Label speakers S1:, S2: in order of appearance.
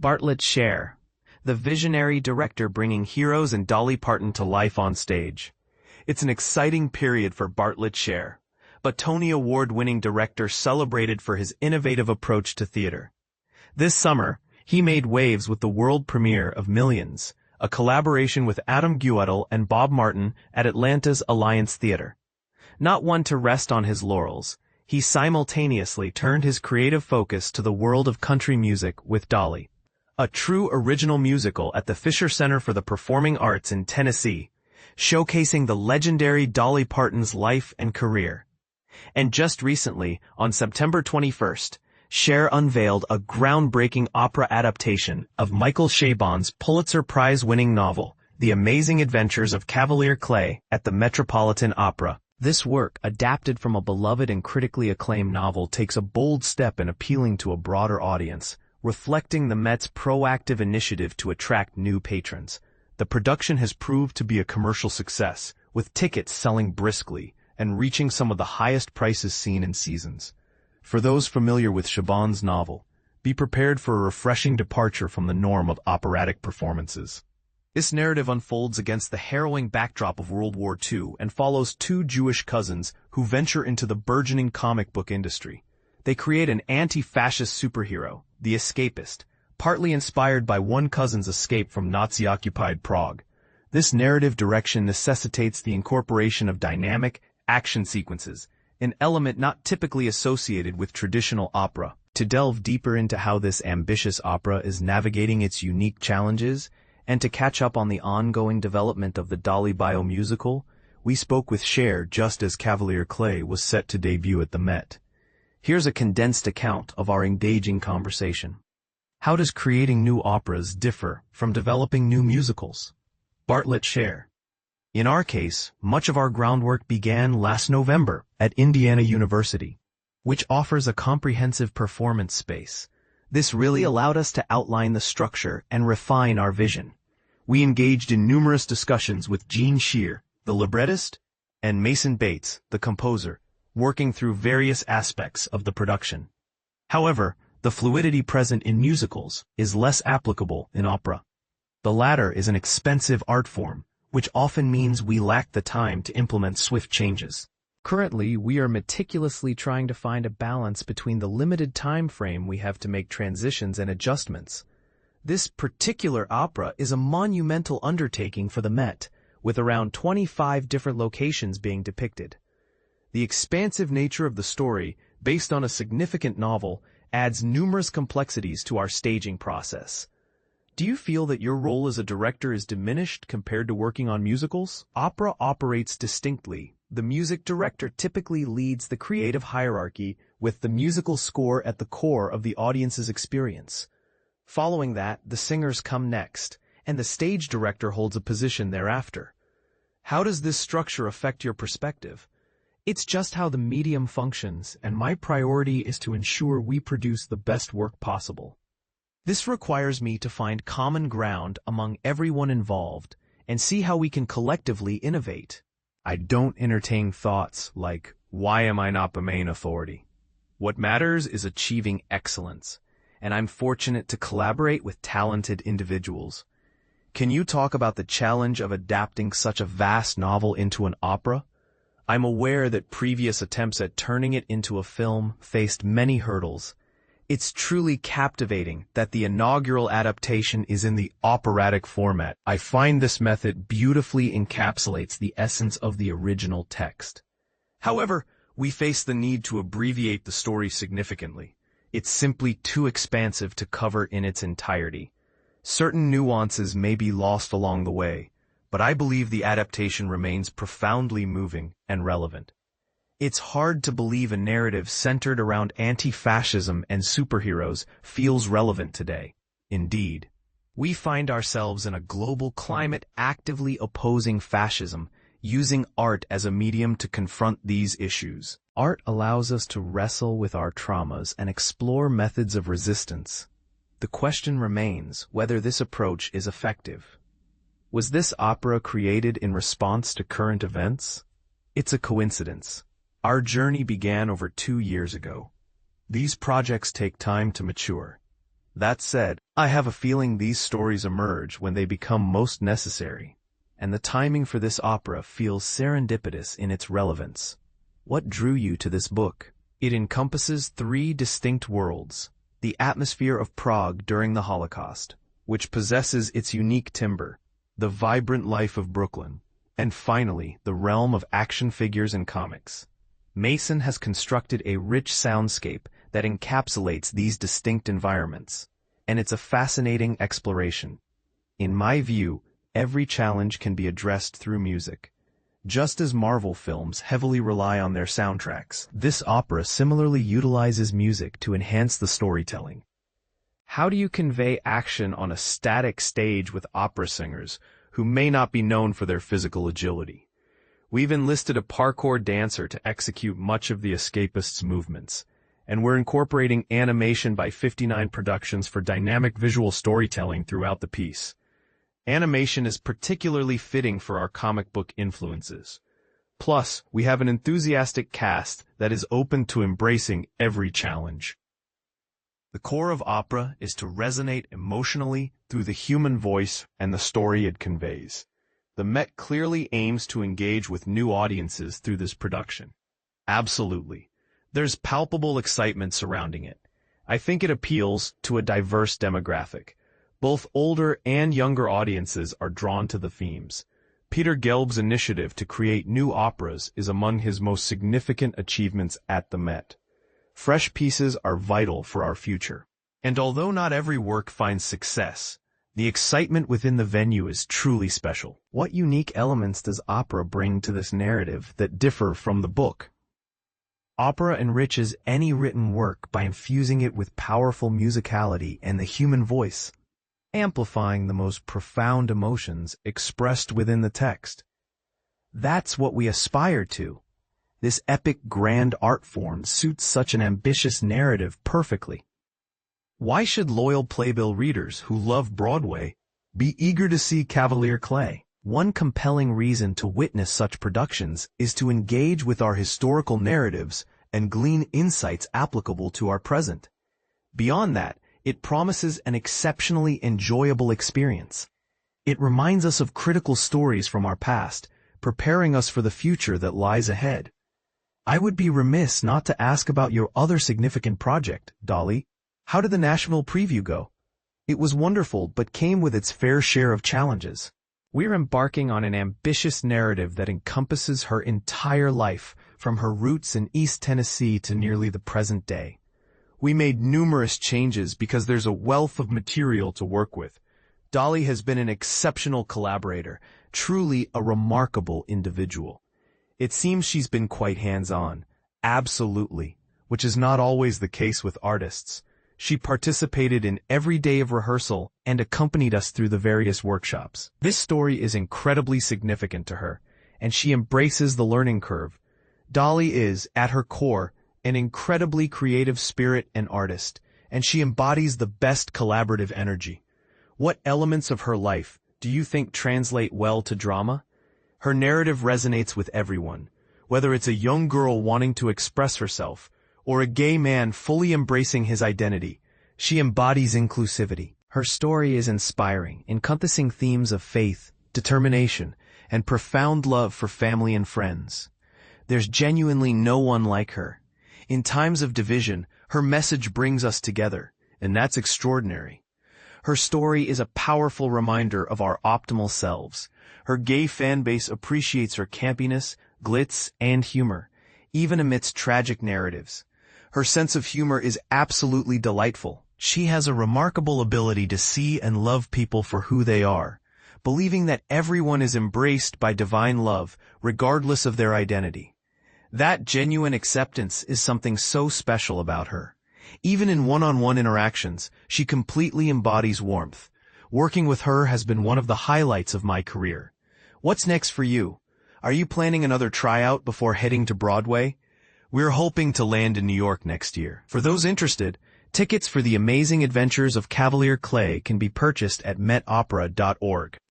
S1: Bartlett Sher, the visionary director bringing heroes and Dolly Parton to life on stage. It's an exciting period for Bartlett Sher, but Tony Award-winning director celebrated for his innovative approach to theater. This summer, he made waves with the world premiere of Millions, a collaboration with Adam Guettel and Bob Martin at Atlanta's Alliance Theater. Not one to rest on his laurels, he simultaneously turned his creative focus to the world of country music with Dolly, a true original musical at the Fisher Center for the Performing Arts in Tennessee, showcasing the legendary Dolly Parton's life and career. And just recently, on September 21st, Sher unveiled a groundbreaking opera adaptation of Michael Chabon's Pulitzer Prize-winning novel, The Amazing Adventures of Kavalier at the Metropolitan Opera. This work, adapted from a beloved and critically acclaimed novel, takes a bold step in appealing to a broader audience, reflecting the Met's proactive initiative to attract new patrons. The production has proved to be a commercial success, with tickets selling briskly and reaching some of the highest prices seen in seasons. For those familiar with Chabon's novel, be prepared for a refreshing departure from the norm of operatic performances. This narrative unfolds against the harrowing backdrop of World War II and follows two Jewish cousins who venture into the burgeoning comic book industry. They create an anti-fascist superhero, the Escapist, partly inspired by one cousin's escape from Nazi-occupied Prague. This narrative direction necessitates the incorporation of dynamic action sequences, an element not typically associated with traditional opera. To delve deeper into how this ambitious opera is navigating its unique challenges, and to catch up on the ongoing development of the Dolly biomusical, we spoke with Sher just as Kavalier was set to debut at the Met. Here's a condensed account of our engaging conversation. How does creating new operas differ from developing new musicals? Bartlett Sher. In our case, much of our groundwork began last November at Indiana University, which offers a comprehensive performance space. This really allowed us to outline the structure and refine our vision. We engaged in numerous discussions with Gene Shear, the librettist, and Mason Bates, the composer, working through various aspects of the production. However, the fluidity present in musicals is less applicable in opera. The latter is an expensive art form, which often means we lack the time to implement swift changes. Currently, we are meticulously trying to find a balance between the limited time frame we have to make transitions and adjustments. This particular opera is a monumental undertaking for the Met, with around 25 different locations being depicted. The expansive nature of the story, based on a significant novel, adds numerous complexities to our staging process. Do you feel that your role as a director is diminished compared to working on musicals? Opera operates distinctly. The music director typically leads the creative hierarchy, with the musical score at the core of the audience's experience. Following that, the singers come next, and the stage director holds a position thereafter. How does this structure affect your perspective? It's just how the medium functions, and my priority is to ensure we produce the best work possible. This requires me to find common ground among everyone involved and see how we can collectively innovate. I don't entertain thoughts like, why am I not the main authority? What matters is achieving excellence, and I'm fortunate to collaborate with talented individuals. Can you talk about the challenge of adapting such a vast novel into an opera? I'm aware that previous attempts at turning it into a film faced many hurdles. It's truly captivating that the inaugural adaptation is in the operatic format. I find this method beautifully encapsulates the essence of the original text. However, we face the need to abbreviate the story significantly. It's simply too expansive to cover in its entirety. Certain nuances may be lost along the way, but I believe the adaptation remains profoundly moving and relevant. It's hard to believe a narrative centered around anti-fascism and superheroes feels relevant today. Indeed, we find ourselves in a global climate actively opposing fascism, using art as a medium to confront these issues. Art allows us to wrestle with our traumas and explore methods of resistance. The question remains whether this approach is effective. Was this opera created in response to current events? It's a coincidence. Our journey began over 2 years ago. These projects take time to mature. That said, I have a feeling these stories emerge when they become most necessary, and the timing for this opera feels serendipitous in its relevance. What drew you to this book? It encompasses three distinct worlds: the atmosphere of Prague during the Holocaust, which possesses its unique timbre, the vibrant life of Brooklyn, and finally, the realm of action figures and comics. Mason has constructed a rich soundscape that encapsulates these distinct environments, and it's a fascinating exploration. In my view, every challenge can be addressed through music. Just as Marvel films heavily rely on their soundtracks, this opera similarly utilizes music to enhance the storytelling. How do you convey action on a static stage with opera singers who may not be known for their physical agility? We've enlisted a parkour dancer to execute much of the Escapist's movements, and we're incorporating animation by 59 Productions for dynamic visual storytelling throughout the piece. Animation is particularly fitting for our comic book influences. Plus, we have an enthusiastic cast that is open to embracing every challenge. The core of opera is to resonate emotionally through the human voice and the story it conveys. The Met clearly aims to engage with new audiences through this production. Absolutely. There's palpable excitement surrounding it. I think it appeals to a diverse demographic. Both older and younger audiences are drawn to the themes. Peter Gelb's initiative to create new operas is among his most significant achievements at the Met. Fresh pieces are vital for our future. And although not every work finds success, the excitement within the venue is truly special. What unique elements does opera bring to this narrative that differ from the book? Opera enriches any written work by infusing it with powerful musicality and the human voice, amplifying the most profound emotions expressed within the text. That's what we aspire to. This epic grand art form suits such an ambitious narrative perfectly. Why should loyal playbill readers who love Broadway be eager to see Kavalier Clay? One compelling reason to witness such productions is to engage with our historical narratives and glean insights applicable to our present. Beyond that, it promises an exceptionally enjoyable experience. It reminds us of critical stories from our past, preparing us for the future that lies ahead. I would be remiss not to ask about your other significant project, Dolly. How did the national preview go? It was wonderful, but came with its fair share of challenges. We're embarking on an ambitious narrative that encompasses her entire life, from her roots in East Tennessee to nearly the present day. We made numerous changes because there's a wealth of material to work with. Dolly has been an exceptional collaborator, truly a remarkable individual. It seems she's been quite hands-on. Absolutely, which is not always the case with artists. She participated in every day of rehearsal and accompanied us through the various workshops. This story is incredibly significant to her, and she embraces the learning curve. Dolly is, at her core, an incredibly creative spirit and artist, and she embodies the best collaborative energy. What elements of her life do you think translate well to drama? Her narrative resonates with everyone, whether it's a young girl wanting to express herself, or a gay man fully embracing his identity. She embodies inclusivity. Her story is inspiring, encompassing themes of faith, determination, and profound love for family and friends. There's genuinely no one like her. In times of division, her message brings us together, and that's extraordinary. Her story is a powerful reminder of our optimal selves. Her gay fan base appreciates her campiness, glitz, and humor, even amidst tragic narratives. Her sense of humor is absolutely delightful. She has a remarkable ability to see and love people for who they are, believing that everyone is embraced by divine love, regardless of their identity. That genuine acceptance is something so special about her. Even in one-on-one interactions, she completely embodies warmth. Working with her has been one of the highlights of my career. What's next for you? Are you planning another tryout before heading to Broadway? We're hoping to land in New York next year. For those interested, tickets for the amazing adventures of Kavalier Clay can be purchased at metopera.org.